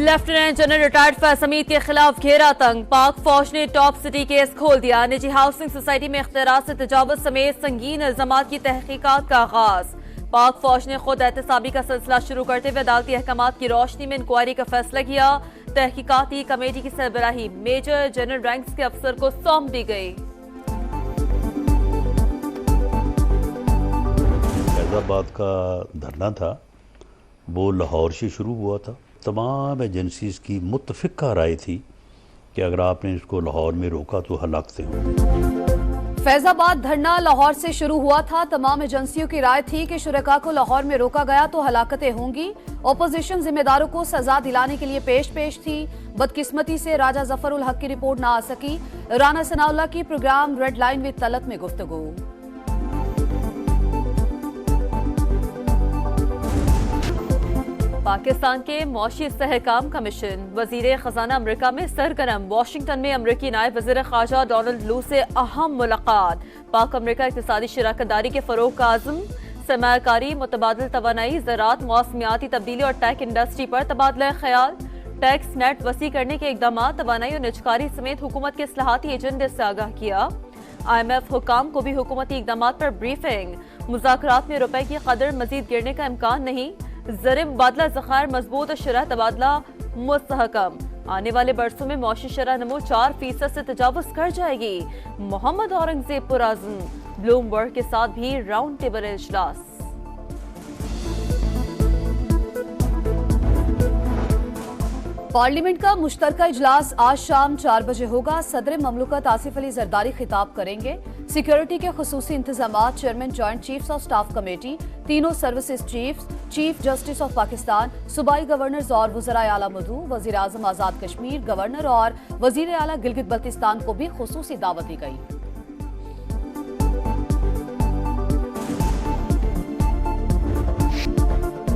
Lieutenant general retired Faiz Hamid के खिलाफ घेरा तंग। पाक फौज ने टॉप सिटी केस खोल दिया। निजी हाउसिंग सोसाइटी में इख्तियारात से तजावुज समेत संगीन इल्जामात की तहकीकात का आगाज। पाक फौज ने खुद एहतसाबी का सिलसिला शुरू करते हुए अदालती अहकामात की रोशनी में इंक्वायरी का फैसला किया। तहकीकाती कमेटी की सरबराही मेजर जनरल रैंक्स के अफसर को सौंप दी गई। फैजाबाद का धरना था, वो लाहौर से शुरू हुआ था। तमाम एजेंसीज की मुत्तफ़िका राय थी कि अगर आपने इसको लाहौर में रोका तो हलाकतें होंगी। फैजाबाद धरना लाहौर से शुरू हुआ था। तमाम एजेंसियों की राय थी कि शुरका को लाहौर में रोका गया तो हलाकतें होंगी। ओपोजिशन जिम्मेदारों को सजा दिलाने के लिए पेश थी। बदकिस्मती से राजा जफर उल हक की रिपोर्ट ना आ सकी। राना सनाउल्लाह की program red line with Talat में गुफ्तगू। पाकिस्तान के मौशी सहकाम कमीशन वजीर खजाना अमरीका में सरगर्म। वाशिंगटन में अमरीकी नायब वजीर खारजा डोनाल्ड लू से अहम मुलाकात। पाक अमरीका इक़्तिसादी शराकतदारी के फरोग का आज़म। सरमायाकारी, मुतबादिल तवानाई, ज़राअत, मौसमियाती तब्दीली और टेक इंडस्ट्री पर तबादला ख्याल। टैक्स नेट वसी करने के इक़दाम, तवानाई और निजकारी समेत हुकूमत के इस्लाहाती एजेंडे से आगाह किया। IMF हुकाम को भी हुकूमती इक़दाम पर ब्रीफिंग। मुज़ाकरात में रुपए की कदर मजीद गिरने का इम्कान नहीं। ज़र मुबादला ज़खायर मजबूत और शरह तबादला मुस्तहकम। आने वाले बरसों में मौशी शरह नमो 4% से तजावुज कर जाएगी। मोहम्मद औरंगजेब पुराज़म। ब्लूमबर्ग के साथ भी राउंड टेबल इजलास। पार्लियामेंट का मुश्तरका इजलास आज शाम 4 बजे होगा। सदर ममलकत आसिफ अली जरदारी खिताब करेंगे। सिक्योरिटी के खुसूसी इंतजामात, chairman joint chiefs of staff committee, तीनों services chiefs, chief justice of Pakistan, सूबाई गवर्नर्स और वज़राए आला मदू, वज़ीर आज़म आज़ाद कश्मीर, गवर्नर और वज़ीर आला गिलगित बल्तिस्तान को भी खुसूसी दावत दी गई।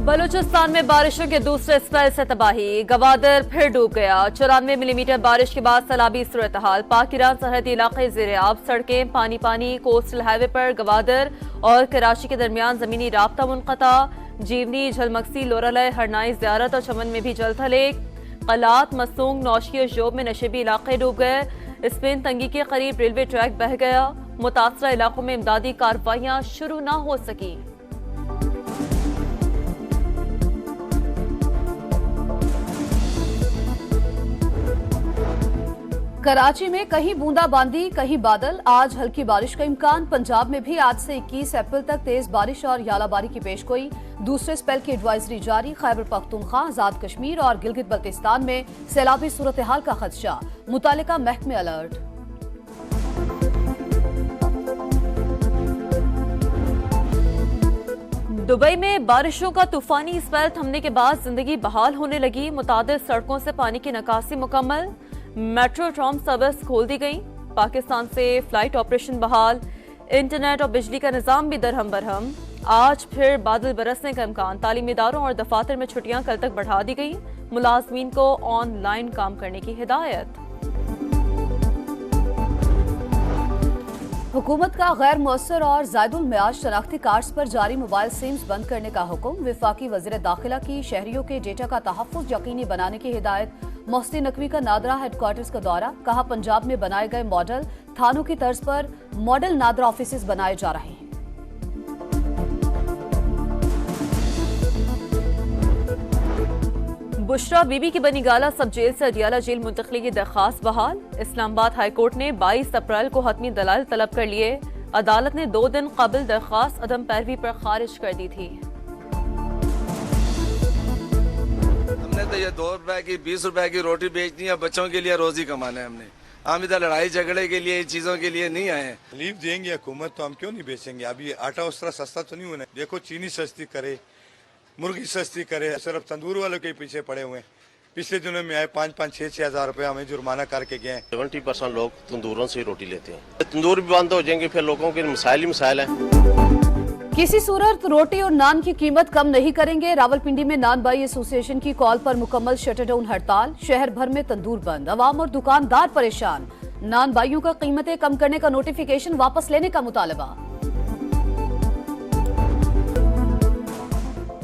बलूचिस्तान में बारिशों के दूसरे स्पेल से तबाही। गवादर फिर डूब गया। 94 मिलीमीटर बारिश के बाद सैलाबी सूरत हाल। पाक ईरान सरहदी इलाके ज़ेरे आब। सड़कें पानी पानी। कोस्टल हाईवे पर गवादर और कराची के दरमियान जमीनी राब्ता मुनक़ता। जीवनी, झलमक्सी, लोरालय, हरनाई, ज़ियारत और चमन में भी जल थले। कलात, मसूंग, नौशी और जोब में नशेबी इलाके डूब गए। स्पेन तंगी के करीब रेलवे ट्रैक बह गया। मुतासरा इलाकों में इमदादी कार्रवाइयां शुरू न हो सकी। कराची में कहीं बूंदाबांदी, कहीं बादल। आज हल्की बारिश का इम्कान। पंजाब में भी आज से 21 अप्रैल तक तेज बारिश और यालाबारी की पेशगोई। दूसरे स्पेल की एडवाइजरी जारी। खैबर पख्तूनख्वा, आजाद कश्मीर और गिलगित बल्तिस्तान में सैलाबी सूरत हाल का खदशा। मुतालिका महकमे अलर्ट। दुबई में बारिशों का तूफानी स्पेल थमने के बाद जिंदगी बहाल होने लगी। मुतादिद सड़कों से पानी की निकासी मुकम्मल। मेट्रो ट्राम सर्विस खोल दी गई। पाकिस्तान से फ्लाइट ऑपरेशन बहाल। इंटरनेट और बिजली का निजाम भी दरहम बरहम। आज फिर बादल बरसने का इम्कान। तालीमी इदारों और दफातर में छुट्टियां कल तक बढ़ा दी गई। मुलाजमीन को ऑनलाइन काम करने की हिदायत। हुकूमत का गैर मुअस्सर और ज़ायदुल मियाज शनाख्ती कार्ड्स पर जारी मोबाइल सिम्स बंद करने का हुक्म। विफाकी वज़ीर दाखिला की शहरियों के डेटा का तहफ़्फ़ुज़ यकीनी बनाने की हिदायत। मोहसिन नकवी का नादरा हेडक्वार्टर्स का दौरा। कहा पंजाब में बनाए गए मॉडल थानों की तर्ज पर मॉडल नादरा ऑफिसेज बनाए जा रहे हैं। बुशरा बीबी की बनी गाला सब जेल से अडियाला जेल मुंतकली की दरख्वास्त बहाल। इस्लामाबाद हाईकोर्ट ने 22 अप्रैल को हतमी दलाल तलब कर लिए। अदालत ने 2 दिन कबल दरख्वास्त अदम पैरवी पर खारिज कर दी थी। हमने तो ये 2 रुपए की 20 रुपए की रोटी बेचनी है, बच्चों के लिए रोजी कमाना है। हमने हम इधर लड़ाई झगड़े के लिए, चीजों के लिए नहीं आए हैं। लीव देंगे हुकूमत तो हम क्यों नहीं बेचेंगे। अभी आटा उस तरह सस्ता तो नहीं होना। देखो चीनी सस्ती करे, मुर्गी सस्ती करे, सिर्फ तंदूर वालों के पीछे पड़े हुए हैं। पिछले दिनों में आए 5-5, 6-6 हजार रुपए हमें जुर्माना करके गए। 70% लोग तंदूरों से रोटी लेते हैं। तंदूर भी बंद हो जाएंगे, फिर लोगों के मसाइल ही मसाइल हैं। किसी सूरत रोटी और नान की कीमत कम नहीं करेंगे। रावलपिंडी में नान बाई एसोसिएशन की कॉल पर मुकम्मल शटरडाउन हड़ताल। शहर भर में तंदूर बंद। अवाम और दुकानदार परेशान। नान बाइयों का कीमतें कम करने का नोटिफिकेशन वापस लेने का मुतालबा।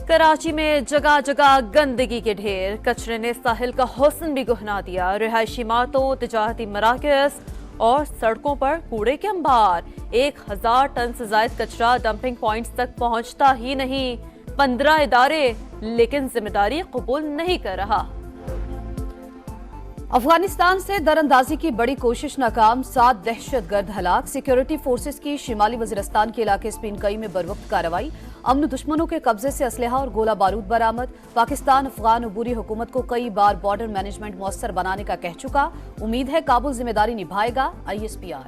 कराची में जगह जगह गंदगी के ढेर, कचरे ने साहिल का हुस्न भी गुहना दिया। रिहायशी इमारतों, तिजारती मराकज़ और सड़कों पर कूड़े के अंबार। 1000 टन से ज्यादा कचरा डंपिंग पॉइंट्स तक पहुंचता ही नहीं। 15 इदारे लेकिन जिम्मेदारी कबूल नहीं कर रहा। अफगानिस्तान से दरअंदाजी की बड़ी कोशिश नाकाम, 7 दहशतगर्द हलाक। सिक्योरिटी फोर्सेस की शिमाली वजीरिस्तान के इलाके स्पिनकई में बरवक्त कार्रवाई। अमन दुश्मनों के कब्जे से असलहा और गोला बारूद बरामद। पाकिस्तान अफगान अबूरी हुकूमत को कई बार बॉर्डर मैनेजमेंट मुयस्सर बनाने का कह चुका। उम्मीद है काबुल जिम्मेदारी निभाएगा। ISPR।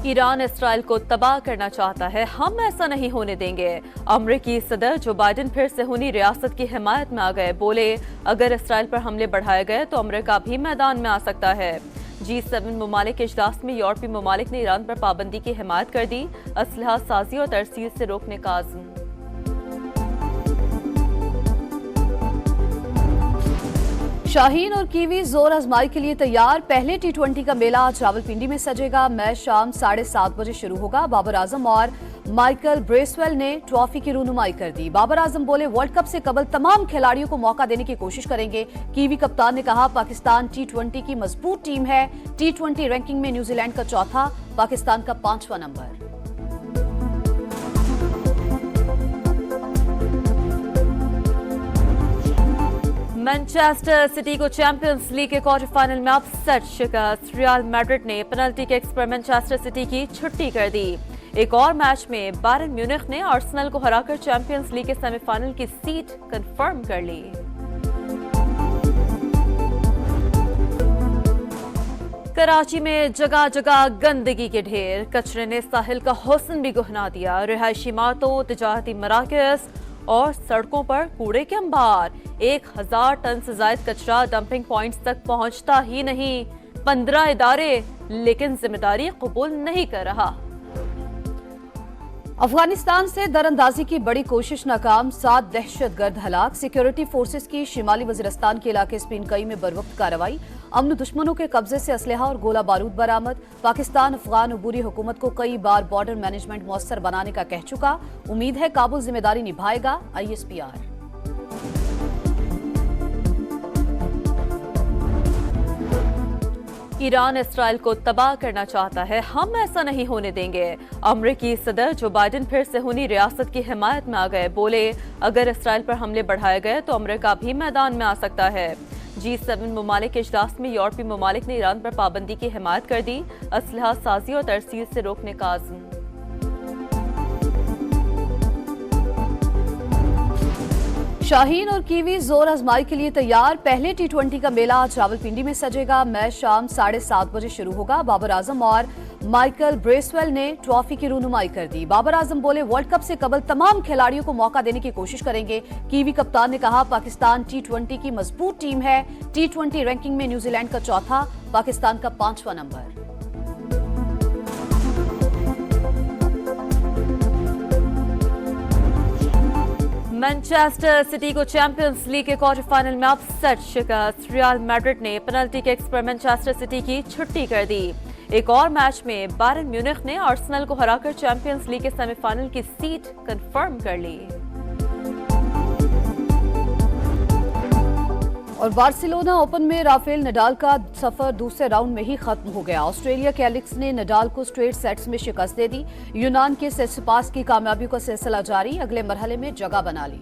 ईरान इसराइल को तबाह करना चाहता है, हम ऐसा नहीं होने देंगे। अमरीकी सदर जो बाइडेन फिर सेहूनी रियासत की हिमायत में आ गए। बोले अगर इसराइल पर हमले बढ़ाए गए तो अमरीका भी मैदान में आ सकता है। G7 ममालिक के इजलास में यूरोपीय ममालिक ने ईरान पर पाबंदी की हिमायत कर दी। असलहा साजी और तरसील से रोकने का आज़म। शाहीन और कीवी जोर आजमाई के लिए तैयार। पहले T20 का मेला आज रावलपिंडी में सजेगा। मैच शाम 7:30 बजे शुरू होगा। बाबर आजम और माइकल ब्रेसवेल ने ट्रॉफी की रूनुमाई कर दी। बाबर आजम बोले वर्ल्ड कप से कबल तमाम खिलाड़ियों को मौका देने की कोशिश करेंगे। कीवी कप्तान ने कहा पाकिस्तान T20 की मजबूत टीम है। T20 रैंकिंग में न्यूजीलैंड का चौथा, पाकिस्तान का 5वां नंबर। मैनचेस्टर सिटी को चैंपियंस लीग के क्वार्टर फाइनल में अपसेट शिकस्त। रियल मैड्रिड ने पेनल्टी किक्स पर मैनचेस्टर सिटी की छुट्टी कर दी। एक और मैच में बायरन म्यूनिख ने आर्सेनल को हराकर चैंपियंस लीग के सेमीफाइनल की सीट कंफर्म कर ली। कराची में जगह जगह गंदगी के ढेर, कचरे ने साहिल का हुस्न भी गुहना दिया। रिहायशी इमारतों, तिजारती मराकज़ और सड़कों पर कूड़े के अंबार। 1000 टन से ज्यादा कचरा डंपिंग पॉइंट्स तक पहुंचता ही नहीं। 15 इदारे लेकिन जिम्मेदारी कबूल नहीं कर रहा। अफगानिस्तान से दरअंदाजी की बड़ी कोशिश नाकाम, 7 दहशतगर्द हलाक। सिक्योरिटी फोर्सेस की शिमाली वजीरिस्तान के इलाके स्पिनकई में बरवक्त कार्रवाई। अमन दुश्मनों के कब्जे से असलहा और गोला बारूद बरामद। पाकिस्तान अफगान अबूरी हुकूमत को कई बार बॉर्डर मैनेजमेंट मुयस्सर बनाने का कह चुका। उम्मीद है काबुल जिम्मेदारी निभाएगा। ISPR। ईरान इसराइल को तबाह करना चाहता है, हम ऐसा नहीं होने देंगे। अमरीकी सदर जो बाइडेन फिर सेहूनी रियासत की हिमायत में आ गए। बोले अगर इसराइल पर हमले बढ़ाए गए तो अमरीका भी मैदान में आ सकता है। G7 ममालिक के इजलास में यूरोपीय ममालिक ने ईरान पर पाबंदी की हिमायत कर दी। असलहा साजी और तरसील से रोकने का आज़म। शाहीन और कीवी जोर आजमाई के लिए तैयार। पहले T20 का मेला आज रावलपिंडी में सजेगा। मैच शाम 7:30 बजे शुरू होगा। बाबर आजम और माइकल ब्रेसवेल ने ट्रॉफी की रूनुमाई कर दी। बाबर आजम बोले वर्ल्ड कप से कबल तमाम खिलाड़ियों को मौका देने की कोशिश करेंगे। कीवी कप्तान ने कहा पाकिस्तान T20 की मजबूत टीम है। T20 रैंकिंग में न्यूजीलैंड का चौथा, पाकिस्तान का 5वां नंबर। मैनचेस्टर सिटी को चैंपियंस लीग के क्वार्टर फाइनल में अपसेट शिकस्त। रियल मैड्रिड ने पेनल्टी किक्स पर मैनचेस्टर सिटी की छुट्टी कर दी। एक और मैच में बायरन म्यूनिख ने आर्सेनल को हराकर चैंपियंस लीग के सेमीफाइनल की सीट कंफर्म कर ली। और बार्सिलोना ओपन में राफेल नडाल का सफर दूसरे राउंड में ही खत्म हो गया। ऑस्ट्रेलिया के एलेक्स ने नडाल को स्ट्रेट सेट्स में शिकस्त दे दी। यूनान के सिट्सिपास की कामयाबियों का सिलसिला जारी, अगले मरहले में जगह बना ली।